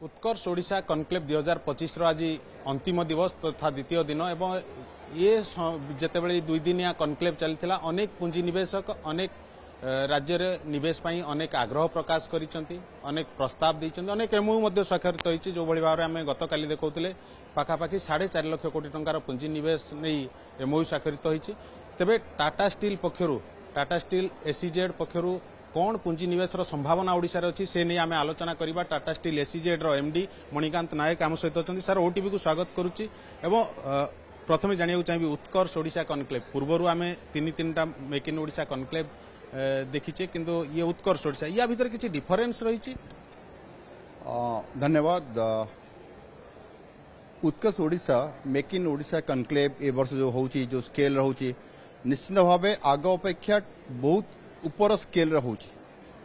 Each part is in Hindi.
उत्कर्ष ओडिशा कनक्लेव 2025 आज अंतिम दिवस तथा द्वितीय दिन एवं ये जितेबाला दुई दिनिया कनक्लेव चलता अनेक पुंजीनिवेशक अनेक राज्य में निवेश पाई अनेक आग्रह प्रकाश करिसेंती अनेक प्रस्ताव देइसेंती अनेक एमओयू स्वाक्षरित होइछि जो भली भाव में गतकाली देखौथिले पाखापाखि 4.5 लाख कोटी टंकार पुंजीनिवेश नहीं एमओयू स्वाक्षरित होइछि। तेबे टाटा स्टील पक्षरु टाटा स्टील एसीजेड पक्षरु कौन पुंजीनिवेश संभावना ओडिशा रे अछि से नहीं आम आलोचना करबा। टाटा स्टील एसीजेड रो एमडी मणिकांत नायक आम सहित अच्छा सर ओटीवी को स्वागत करुच्ची। प्रथम जाना चाहिए उत्कर्ष ओडिशा कनक्लेव पूर्वर आम तीन टा मेक इन ओडिशा कनक्लेव देखीचे किंतु ये उत्कर्ष ओडिशा या भीतर किसी डिफरेंस रही। धन्यवाद। Utkarsh Odisha make in Odisha conclave ए वर्ष जो होची जो स्केल रहउची निश्चित भाव आग अपेक्षा बहुत ऊपर स्केल रहउची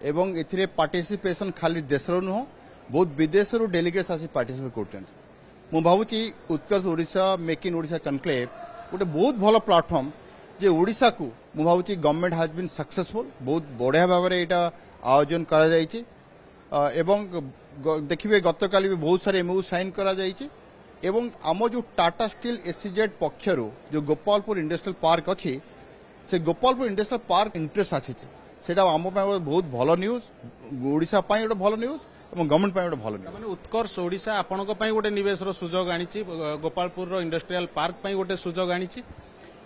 एवं एथिरे पार्टिसिपेशन खाली देशर नुह बहुत विदेश डेलीगेट्स आसी पार्टिसिपेट करछन। मु भावुची Utkarsh Odisha make in Odisha conclave गोटे बहुत भल प्लाटफॉर्म जे ओडिशा को मु भावुची गवर्नमेंट हैज बीन सक्सेसफुल बहुत बढ़िया भाव में एटा आयोजन करा जायछि एवं देखिबे गतकाली भी बहुत सारे एमओयू साइन करा जायछि एवं आम जो टाटा स्टील एसीजेड पक्षरु जो गोपालपुर इंडस्ट्रियल पार्क अच्छी से गोपालपुर इंडस्ट्रियल पार्क इंटरेस्ट आसी सेटा आम बहुत भल न्यूज ओडिशा पाई गोटे भल न्यूज और गवर्नमेंट पाई गोटे भल न्यूज। माने उत्कर्ष ओडिशा आपण गोटे निवेश सुजोग आनी गोपालपुर इंडस्ट्रियल पार्क पाई गोटे सुजोग आनी।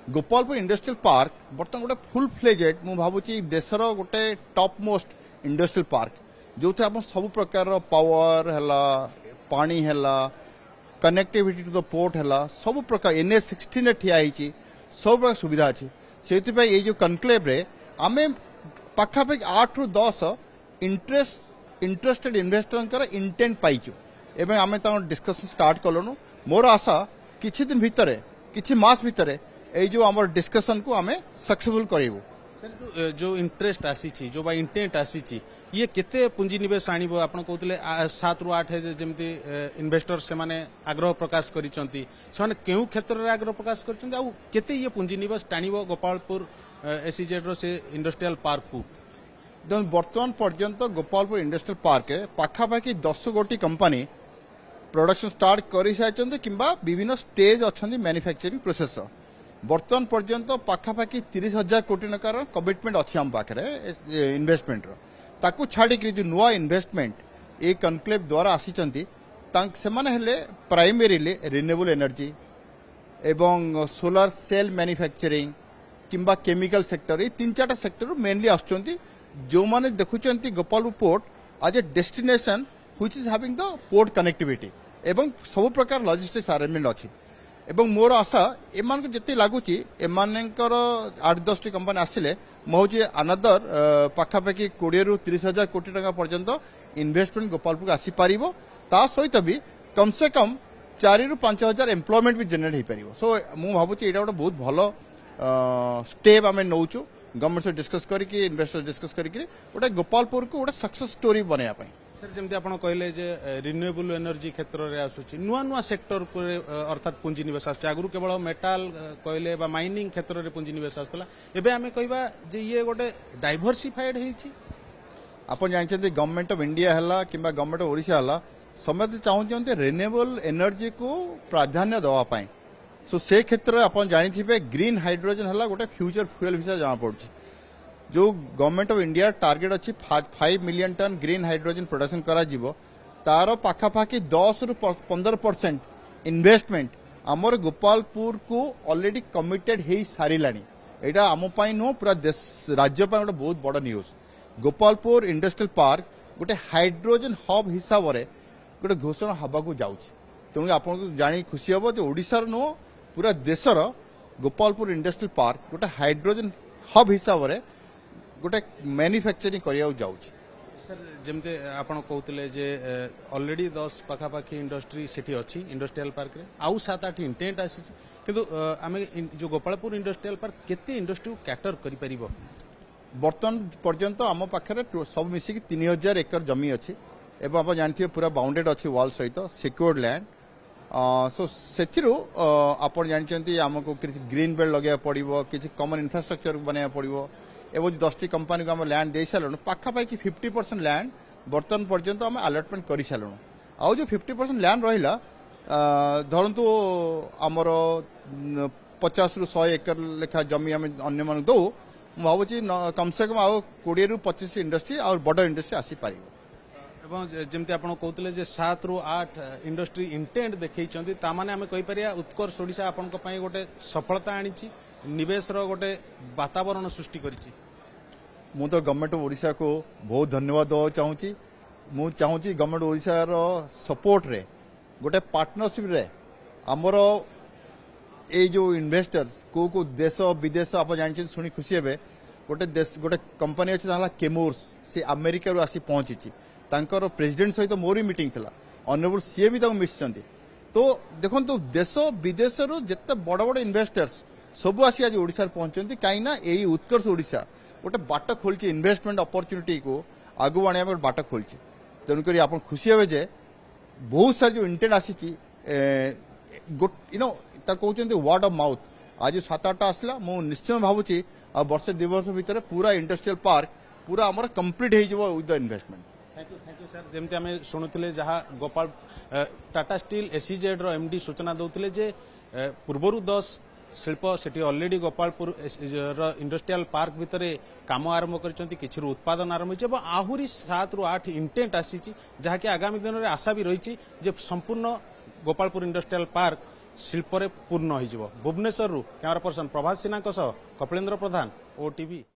गोपालपुर इंडस्ट्रियल पार्क बर्तमान गोटे फुल फ्लेजेड मु भावुची देशर गोटे टॉप मोस्ट इंडस्ट्रियल पार्क जो थे आप सब प्रकार पावर हैला पानी हैला कनेक्टिविटी टू द पोर्ट हैला सब प्रकार NH16 ठिया होती सब प्रकार सुविधा अच्छी से ये जो कनक्लेव रे आमे पाखापाखि 8 ରୁ 10 इंटरेस्टेड इन्वेस्टर इंटेंट पाइचु एवं आमे डिस्कशन स्टार्ट कलुनु। मोर आशा किछि दिन भितर किछि मास भितर ए जो आम डिस्कशन को आमे सक्सेसफुल करेबु। सर जो इंटरेस्ट आसी जो बा इंटेंट आसी ये केते पुंजीनिवेश आनिबो आपण कहउतले 7 ରୁ 8 जेमती इन्वेस्टर से माने आग्रह प्रकाश करिसंती से केउ क्षेत्र रे आग्रह प्रकाश करिसंती आ केते ये पुंजीनिवेश टाणिबो गोपालपुर एसीजेड रो से इंडस्ट्रियल पार्क को। वर्तमान पर्यंत गोपालपुर इंडस्ट्रियल पार्क पाखापाखि 10 गोटी कंपनी प्रोडक्शन स्टार्ट कर सारी किंबा विभिन्न स्टेज अच्छा मैन्युफैक्चरिंग प्रोसेस वर्तमान पर्यंत पाखापाखि 30,000 कोटी टंकार कमिटमेंट अच्छी आम पाखे इन्वेस्टमेंट ताकू छाड़ी जो नुआ इन्वेस्टमेंट ए कनक्लेव द्वारा आसी प्राइमरीली रिन्यूएबल एनर्जी एवं सोलार सेल मैन्युफैक्चरिंग किंबा केमिकल सेक्टर ये 3-4 सेक्टर मेनली आसुचंती जो माने देखुचंती गोपालपुर पोर्ट आज ए destination which is having the port connectivity एवं सब प्रकार लॉजिस्टिक्स अरेंजमेंट अच्छी एवं मोर आशा एमान को जिते लागुची एमानकर 8-10 टी कंपनी आसिले मौजी अनदर पाखापाखि 20 ରୁ 30,000 कोटी टंका पर्यंत इन्वेस्टमेंट गोपालपुर आसी पारिबो ता सहित भी कम से कम 4 ରୁ 5,000 एम्प्लॉयमेंट भी जनरेट हो पारिबो। सो मु भाबुची एटा गोटे बहुत भलो स्टेप आमे नौचु गवर्नमेंट से डिस्कस करके इन्वेस्टर डिस्कस करके गोटे गोपालपुर को गोटे सक्सेस स्टोरी बनया पाई। सर जमती आप कहले रिन्यूएबल एनर्जी क्षेत्र में आसूची नुआ नुआ सेक्टर अर्थात पुंजीनिवेश आस आगु केवल मेटाल कहले माइनिंग क्षेत्र में पुंजीनिवेश आसला एबे आमे कहबा जे ये गोटे डाइवर्सिफाइड होईची। आप जानते गवर्नमेंट ऑफ इंडिया है कि गवर्नमेंट ऑफ ओडिशा है समस्त चाहते रिन्यूएबल एनर्जी को प्राधान्य देवाई सो से क्षेत्र में आप जानी ग्रीन हाइड्रोजन है गोटे फ्यूचर फ्यूएल हिसाब जना पड़ी जो गवर्नमेंट ऑफ इंडिया टार्गेट अच्छी 5 million tonne green hydrogen production करा जीवो तार पाखापाखि 10 ରୁ 15% इन्वेस्टमेंट आमर गोपालपुर को ऑलरेडी कमिटेड हो सारानी यहाँ आम नुह पूरा देश राज्य गोटे बहुत बड़ न्यूज। गोपालपुर इंडस्ट्रियल पार्क गोटे हाइड्रोजन हब हिसाब से गोटे घोषणा हवा जाऊँगी तेणु आपको जानी खुशी हम जो ओडिशार नुह पूरा देशर गोपालपुर इंडस्ट्रियल पार्क गोटे हाइड्रोजन हब हिसाब से गोटे मैन्युफैक्चरिंग करिया जाउछि। सर जमते आपण कहउतले जे ऑलरेडी 10 पाखापाखि इंडस्ट्री सेठी अछि इंडस्ट्रियल पार्क रे आउ 7-8 इंटेंट आसी किंतु आमे जो गोपालपुर इंडस्ट्रियल पार्क केते इंडस्ट्री कैटर करि परिबो। वर्तमान पर्यंत आम पाखे सब मिसिक 3,000 एकर जमी अच्छी एवं आप जानते पूरा बाउंडेड अच्छी वॉल सहित सिक्योर्ड लैंड सो से आप जानते आमको ग्रीन बेल्ट लगे पड़ो किसी कॉमन इंफ्रास्ट्रक्चर बनवा पड़ो एवं 10टी कंपनी को आम लैंड दे सारूँ पाखापाखि 50% लैंड बर्तमान पर्यंत आम अलटमेंट कर सारूँ आउ जो 50% लैंड रहा धरतु आमर 50 ରୁ 100 एकर लेखा जमी आम अन्य मान दौ भावुँ कम से कम आउ 20 ରୁ 25 इंडस्ट्री और बड़ इंडस्ट्री आसीपर एवं जमती आप कहते जे 7 ରୁ 8 इंडस्ट्री इंटेंट देखते ताने आम कहीपर उत्कर्ष ओडिशा आपण गोटे सफलता आनी निवेश गोटे वातावरण सृष्टि करिछि। मु तो गवर्नमेंट ऑफ ओडिशा को बहुत धन्यवाद देवा चाहूँगी। मु चाहूँगी गवर्नमेंट ओडिशा रो सपोर्ट रे गोटे पार्टनरशिप रे आमर ए जो इन्वेस्टर्स को देश विदेश आप जानते शुणी खुशी हे गोटे देश गोटे कंपनी अच्छे केमोर्स से अमेरिका रू आसी पहुंची तांकर प्रेसिडेंट सहित मोर मीटिंग थिला ऑनरेबल सीए भी मिशिंट तो देखो देश विदेश जिते बड़ बड़ इन्वेस्टर्स सब आसी आज ओडिशा पहुंचती कहीं यही उत्कर्ष ओडिशा गोटे बाट खोली इन्वेस्टमेंट अपॉर्चुनिटी को आगु आने बाट खोली तेणुक आप खुशी हे जे बहुत सारी जो इंटेंट आसी कहते वर्ड ऑफ माउथ आज 7-8 आसला मु निश्चय भावुची आ वर्ष 2 वर्ष भितर पूरा इंडस्ट्रियल पार्क पूरा आमर कंप्लीट हो with the investment. Thank you sir जमती आम शुणुले जहाँ गोपाल टाटा स्टील एसईजेड रो एमडी सूचना दौले जे पूर्वर 10 शिल्प से ऑलरेडी गोपालपुर इंडस्ट्रियल पार्क भितर काम आरंभ कर उत्पादन आरंभ हो आहरी 7 ରୁ 8 इंटेंट आसी जहाँकि आगामी दिन में आशा भी रही संपूर्ण गोपालपुर इंडस्ट्रियल पार्क शिल्प पूर्ण हो भुवनेश्वर कैमरा पर्सन प्रभात सिन्हा कपिलेन्द्र प्रधान ओटीवी।